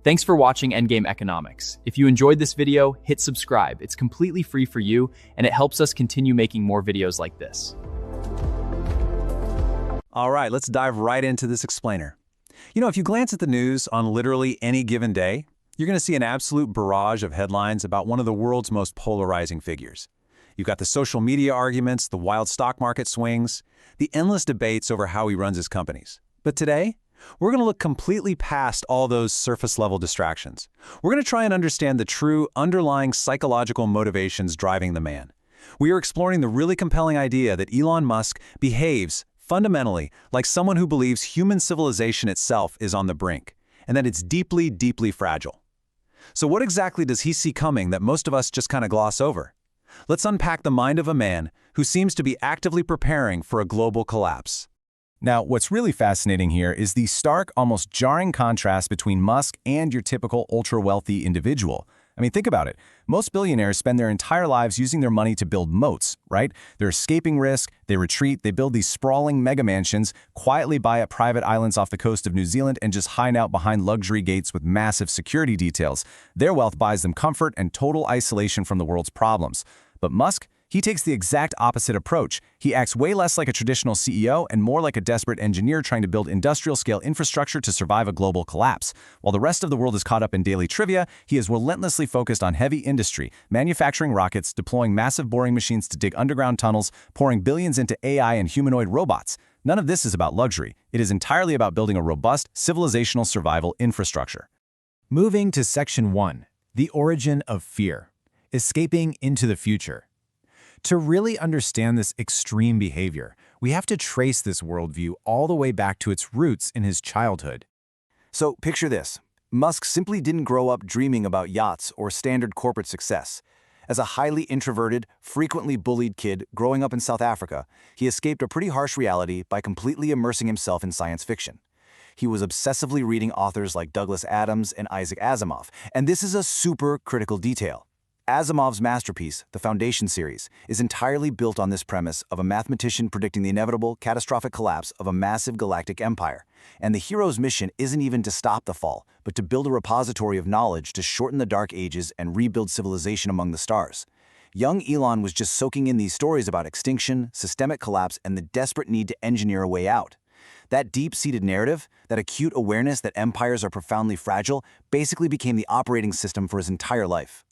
Thanks for watching Endgame Economics. If you enjoyed this video, hit subscribe. It's completely free for you, and it helps us continue making more videos like this. All right, let's dive right into this explainer. If you glance at the news on literally any given day, you're going to see an absolute barrage of headlines about one of the world's most polarizing figures. You've got the social media arguments, the wild stock market swings, the endless debates over how he runs his companies. But today, we're going to look completely past all those surface-level distractions. We're going to try and understand the true underlying psychological motivations driving the man. We are exploring the really compelling idea that Elon Musk behaves fundamentally like someone who believes human civilization itself is on the brink, and that it's deeply, deeply fragile. So what exactly does he see coming that most of us just kind of gloss over? Let's unpack the mind of a man who seems to be actively preparing for a global collapse. Now, what's really fascinating here is the stark, almost jarring contrast between Musk and your typical ultra-wealthy individual. I mean, think about it. Most billionaires spend their entire lives using their money to build moats, right? They're escaping risk, they retreat, they build these sprawling mega mansions, quietly buy up private islands off the coast of New Zealand, and just hide out behind luxury gates with massive security details. Their wealth buys them comfort and total isolation from the world's problems. But Musk, he takes the exact opposite approach. He acts way less like a traditional CEO and more like a desperate engineer trying to build industrial-scale infrastructure to survive a global collapse. While the rest of the world is caught up in daily trivia, he is relentlessly focused on heavy industry, manufacturing rockets, deploying massive boring machines to dig underground tunnels, pouring billions into AI and humanoid robots. None of this is about luxury. It is entirely about building a robust, civilizational survival infrastructure. Moving to Section 1, the origin of fear. Escaping into the future. To really understand this extreme behavior, we have to trace this worldview all the way back to its roots in his childhood. So picture this. Musk simply didn't grow up dreaming about yachts or standard corporate success. As a highly introverted, frequently bullied kid growing up in South Africa, he escaped a pretty harsh reality by completely immersing himself in science fiction. He was obsessively reading authors like Douglas Adams and Isaac Asimov, and this is a super critical detail. Asimov's masterpiece, the Foundation series, is entirely built on this premise of a mathematician predicting the inevitable, catastrophic collapse of a massive galactic empire. And the hero's mission isn't even to stop the fall, but to build a repository of knowledge to shorten the dark ages and rebuild civilization among the stars. Young Elon was just soaking in these stories about extinction, systemic collapse, and the desperate need to engineer a way out. That deep-seated narrative, that acute awareness that empires are profoundly fragile, basically became the operating system for his entire life.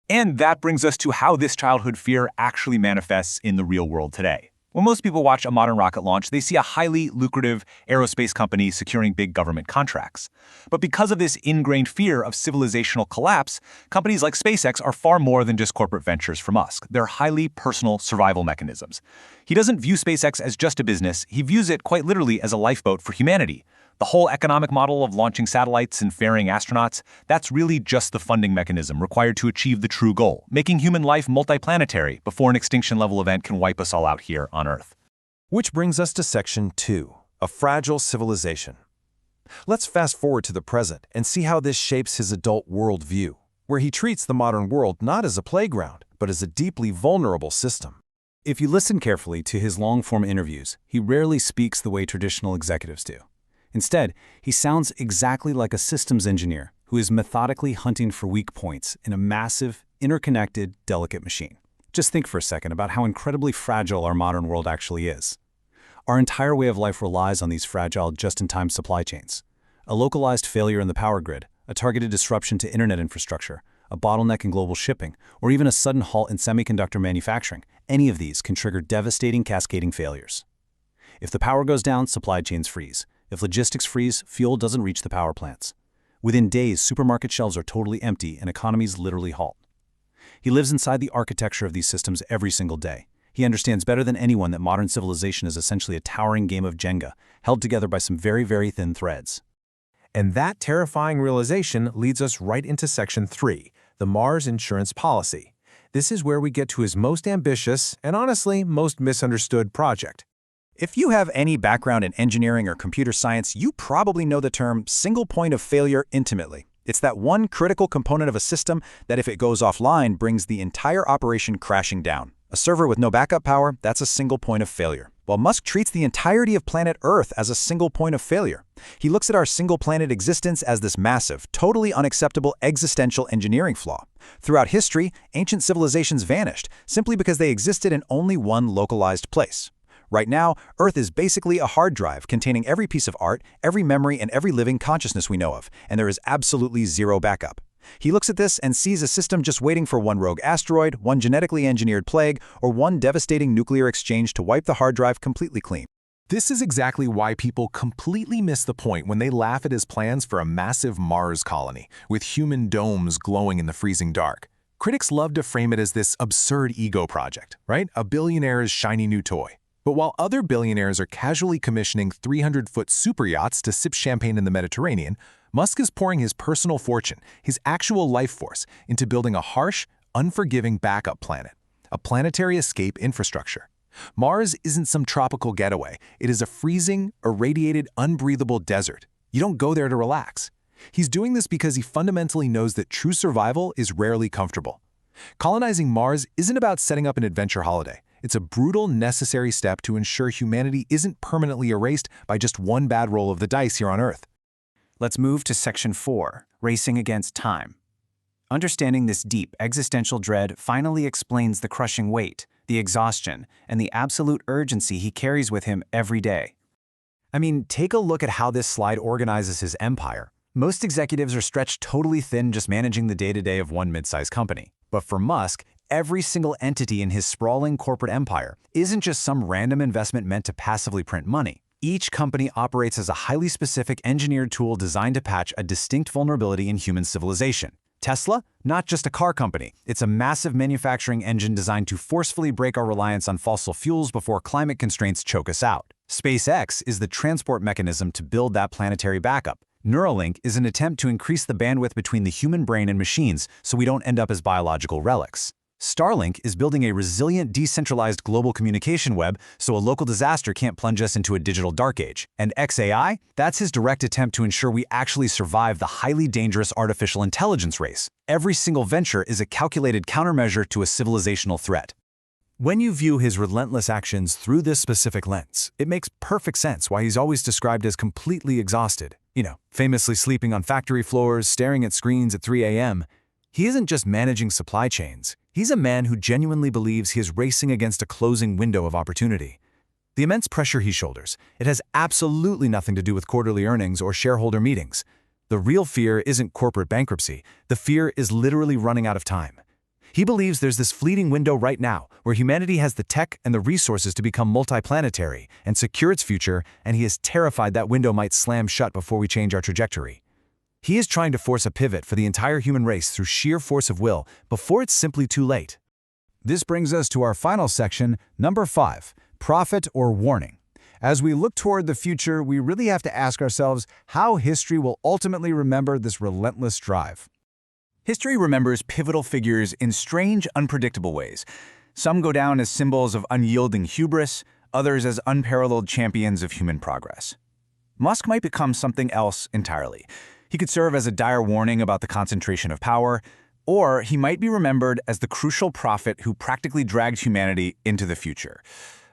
And that brings us to how this childhood fear actually manifests in the real world today. When most people watch a modern rocket launch, they see a highly lucrative aerospace company securing big government contracts. But because of this ingrained fear of civilizational collapse, companies like SpaceX are far more than just corporate ventures for Musk. They're highly personal survival mechanisms. He doesn't view SpaceX as just a business, he views it quite literally as a lifeboat for humanity. The whole economic model of launching satellites and ferrying astronauts, that's really just the funding mechanism required to achieve the true goal, making human life multiplanetary before an extinction-level event can wipe us all out here on Earth. Which brings us to Section 2, a fragile civilization. Let's fast forward to the present and see how this shapes his adult worldview, where he treats the modern world not as a playground, but as a deeply vulnerable system. If you listen carefully to his long-form interviews, he rarely speaks the way traditional executives do. Instead, he sounds exactly like a systems engineer who is methodically hunting for weak points in a massive, interconnected, delicate machine. Just think for a second about how incredibly fragile our modern world actually is. Our entire way of life relies on these fragile, just-in-time supply chains. A localized failure in the power grid, a targeted disruption to internet infrastructure, a bottleneck in global shipping, or even a sudden halt in semiconductor manufacturing, any of these can trigger devastating cascading failures. If the power goes down, supply chains freeze. If logistics freeze, fuel doesn't reach the power plants. Within days, supermarket shelves are totally empty and economies literally halt. He lives inside the architecture of these systems every single day. He understands better than anyone that modern civilization is essentially a towering game of Jenga, held together by some very, very thin threads. And that terrifying realization leads us right into Section 3, the Mars insurance policy. This is where we get to his most ambitious and honestly most misunderstood project. If you have any background in engineering or computer science, you probably know the term single point of failure intimately. It's that one critical component of a system that if it goes offline brings the entire operation crashing down. A server with no backup power, that's a single point of failure. While Musk treats the entirety of planet Earth as a single point of failure. He looks at our single-planet existence as this massive, totally unacceptable existential engineering flaw. Throughout history, ancient civilizations vanished simply because they existed in only one localized place. Right now, Earth is basically a hard drive containing every piece of art, every memory, and every living consciousness we know of, and there is absolutely zero backup. He looks at this and sees a system just waiting for one rogue asteroid, one genetically engineered plague, or one devastating nuclear exchange to wipe the hard drive completely clean. This is exactly why people completely miss the point when they laugh at his plans for a massive Mars colony, with human domes glowing in the freezing dark. Critics love to frame it as this absurd ego project, right? A billionaire's shiny new toy. But while other billionaires are casually commissioning 300-foot super yachts to sip champagne in the Mediterranean, Musk is pouring his personal fortune, his actual life force, into building a harsh, unforgiving backup planet, a planetary escape infrastructure. Mars isn't some tropical getaway. It is a freezing, irradiated, unbreathable desert. You don't go there to relax. He's doing this because he fundamentally knows that true survival is rarely comfortable. Colonizing Mars isn't about setting up an adventure holiday. It's a brutal, necessary step to ensure humanity isn't permanently erased by just one bad roll of the dice here on Earth. Let's move to Section 4, Racing Against Time. Understanding this deep existential dread finally explains the crushing weight, the exhaustion, and the absolute urgency he carries with him every day. I mean, take a look at how this slide organizes his empire. Most executives are stretched totally thin just managing the day-to-day of one mid-sized company. But for Musk, every single entity in his sprawling corporate empire isn't just some random investment meant to passively print money. Each company operates as a highly specific engineered tool designed to patch a distinct vulnerability in human civilization. Tesla? Not just a car company. It's a massive manufacturing engine designed to forcefully break our reliance on fossil fuels before climate constraints choke us out. SpaceX is the transport mechanism to build that planetary backup. Neuralink is an attempt to increase the bandwidth between the human brain and machines so we don't end up as biological relics. Starlink is building a resilient, decentralized global communication web so a local disaster can't plunge us into a digital dark age. And xAI? That's his direct attempt to ensure we actually survive the highly dangerous artificial intelligence race. Every single venture is a calculated countermeasure to a civilizational threat. When you view his relentless actions through this specific lens, it makes perfect sense why he's always described as completely exhausted. Famously sleeping on factory floors, staring at screens at 3 a.m. He isn't just managing supply chains. He's a man who genuinely believes he is racing against a closing window of opportunity. The immense pressure he shoulders, it has absolutely nothing to do with quarterly earnings or shareholder meetings. The real fear isn't corporate bankruptcy. The fear is literally running out of time. He believes there's this fleeting window right now where humanity has the tech and the resources to become multiplanetary and secure its future, and he is terrified that window might slam shut before we change our trajectory. He is trying to force a pivot for the entire human race through sheer force of will before it's simply too late. This brings us to our final section, number 5, Prophet or Warning. As we look toward the future, we really have to ask ourselves how history will ultimately remember this relentless drive. History remembers pivotal figures in strange, unpredictable ways. Some go down as symbols of unyielding hubris, others as unparalleled champions of human progress. Musk might become something else entirely. He could serve as a dire warning about the concentration of power, or he might be remembered as the crucial prophet who practically dragged humanity into the future.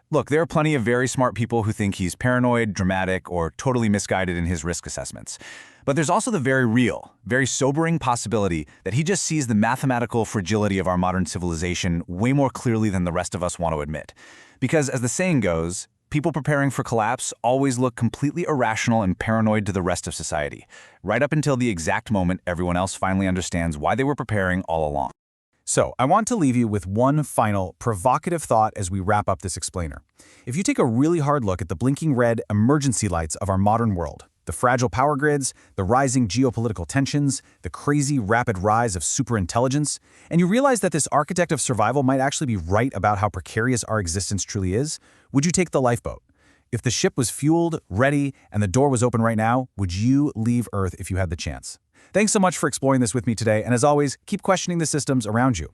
Look, there are plenty of very smart people who think he's paranoid, dramatic, or totally misguided in his risk assessments. But there's also the very real, very sobering possibility that he just sees the mathematical fragility of our modern civilization way more clearly than the rest of us want to admit. Because as the saying goes, people preparing for collapse always look completely irrational and paranoid to the rest of society, right up until the exact moment everyone else finally understands why they were preparing all along. So, I want to leave you with one final, provocative thought as we wrap up this explainer. If you take a really hard look at the blinking red emergency lights of our modern world, the fragile power grids, the rising geopolitical tensions, the crazy rapid rise of superintelligence, and you realize that this architect of survival might actually be right about how precarious our existence truly is, would you take the lifeboat? If the ship was fueled, ready, and the door was open right now, would you leave Earth if you had the chance? Thanks so much for exploring this with me today, and as always, keep questioning the systems around you.